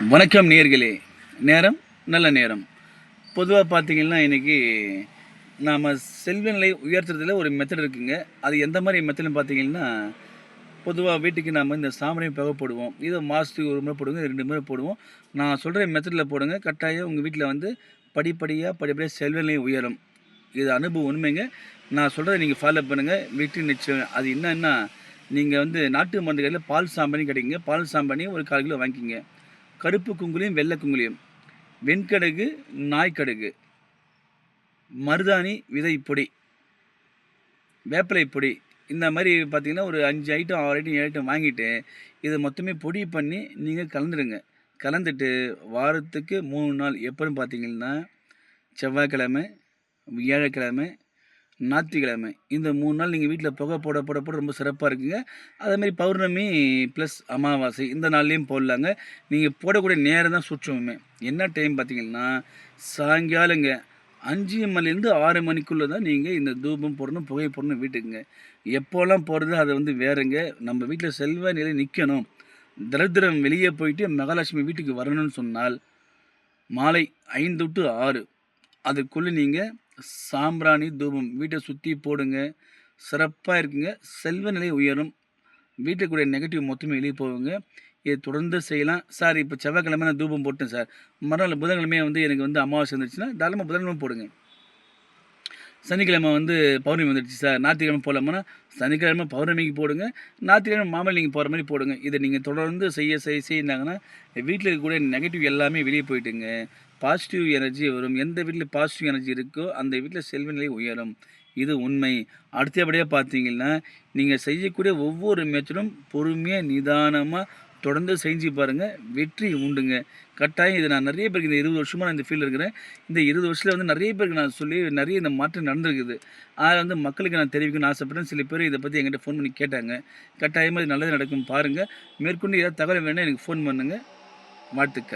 வணக்கம் நேயர்களே. நேரம் நல்ல நேரம். பொதுவாக பார்த்தீங்கன்னா, இன்றைக்கி நாம் செல்வ நிலை உயர்த்துறதுல ஒரு மெத்தட் இருக்குங்க. அது எந்த மாதிரி மெத்தட்னு பார்த்தீங்கன்னா, பொதுவா வீட்டுக்கு நாம் இந்த சாம்பிராணி புகை போடுவோம். இதை மாதத்துக்கு 1 முறை போடுவோங்க, 2 முறை போடுவோம். நான் சொல்கிற மெத்தடில் போடுங்க. கட்டாயம் உங்கள் வீட்டில் வந்து படிப்படியாக செல்வ நிலை உயரும். இது அனுபவம் உண்மைங்க. நான் சொல்கிறத நீங்கள் ஃபாலோ பண்ணுங்கள், வெற்றி நிச்சயம். அது என்னன்னா, நீங்கள் வந்து நாட்டு மருந்து கடையில் பால் சாம்பிராணி கிடைக்குங்க. பால் சாம்பிராணி ஒரு 1/4 கிலோ வாங்கிக்கிங்க. கருப்பு குங்குலியம், வெள்ளை குங்குலியம், வெண்கடுகு, நாய்க்கடுகு, மருதாணி விதை பொடி, வேப்பிலை பொடி, இந்த மாதிரி பார்த்தீங்கன்னா ஒரு 5 ஐட்டம் 6 ஐட்டம் 7 ஐட்டம் வாங்கிட்டு இதை மொத்தமே பொடி பண்ணி நீங்கள் கலந்துடுங்க. கலந்துட்டு வாரத்துக்கு 3 நாள் எப்போன்னு பார்த்தீங்கன்னா, செவ்வாய்க்கிழமை, வியாழக்கிழமை, ஞாயிற்றுக்கிழமை, இந்த 3 நாள் நீங்கள் வீட்டில் புகை போட போட போட ரொம்ப சிறப்பாக இருக்குங்க. அதேமாதிரி பௌர்ணமி ப்ளஸ் அமாவாசை இந்த நாள்லேயும் போடலாங்க. நீங்கள் போடக்கூடிய நேரம் தான் சூட்சமே. என்ன டைம் பார்த்தீங்கன்னா, சாயங்காலங்க 5 மணிலேருந்து 6 மணிக்குள்ளே தான் நீங்கள் இந்த தூபம் போடணும், புகை போடணும் வீட்டுக்குங்க. எப்போல்லாம் போடுறது அது வந்து வேறுங்க. நம்ம வீட்டில் செல்வ நிலை நிற்கணும், தரித்திரம் வெளியே போயிட்டு மகாலட்சுமி வீட்டுக்கு வரணும்னு சொன்னால் மாலை 5 to 6 அதுக்குள்ளே நீங்கள் சாம்பிராணி தூபம் வீட்டை சுற்றி போடுங்க. சிறப்பாக இருக்குங்க. செல்வ நிலை உயரும். வீட்டில் கூடிய நெகட்டிவ் மொத்தமே வெளியே போகுங்க. இதை தொடர்ந்து செய்யலாம். சார் இப்போ செவ்வாய்க்கிழமை நான் தூபம் போட்டேன் சார், மறுநாள் புதன்கிழமையே வந்து எனக்கு வந்து அமாவாசை வந்துருச்சுன்னா தாராளமாக புதன்கிழமை போடுங்க. சனிக்கிழமை வந்து பௌர்ணமி வந்துடுச்சு சார், ஞாயிற்றுக்கிழமை போடலாமான்னா சனிக்கிழமை பௌர்ணமிக்கு போடுங்க, ஞாயிற்றுக்கிழமை மாமல் நீங்கள் போகிற மாதிரி போடுங்க. இதை நீங்கள் தொடர்ந்து செய்யினாங்கன்னா வீட்டில் இருக்கக்கூடிய நெகட்டிவ் எல்லாமே வெளியே போயிட்டுங்க. பாசிட்டிவ் எனர்ஜி வரும். எந்த வீட்டில் பாசிட்டிவ் எனர்ஜி இருக்கோ அந்த வீட்டில் செல்வ நிலை உயரும். இது உண்மை. அடுத்தபடியாக பார்த்தீங்கன்னா, நீங்கள் செய்யக்கூடிய ஒவ்வொரு மெத்தடும் பொறுமையாக நிதானமாக தொடர்ந்து செஞ்சு பாருங்கள், வெற்றி உண்டுங்க. கட்டாயம் இது நான் நிறைய பேருக்கு இந்த 20 வருஷமாக நான் இந்த ஃபீல்டில் இருக்கிறேன். இந்த 20 வருஷத்தில் வந்து நிறைய பேருக்கு நான் சொல்லி நிறைய இந்த மாற்றம் நடந்திருக்குது. அதில் வந்து மக்களுக்கு நான் தெரிவிக்கணும்னு ஆசைப்பட்டேன். சில பேர் இதை பற்றி என்கிட்ட ஃபோன் பண்ணி கேட்டாங்க. கட்டாயமாக இது நல்லது நடக்கும் பாருங்கள். மேற்கொண்டு ஏதாவது தகவல் வேணால் எனக்கு ஃபோன் பண்ணுங்கள். வாழ்த்துக்கள்.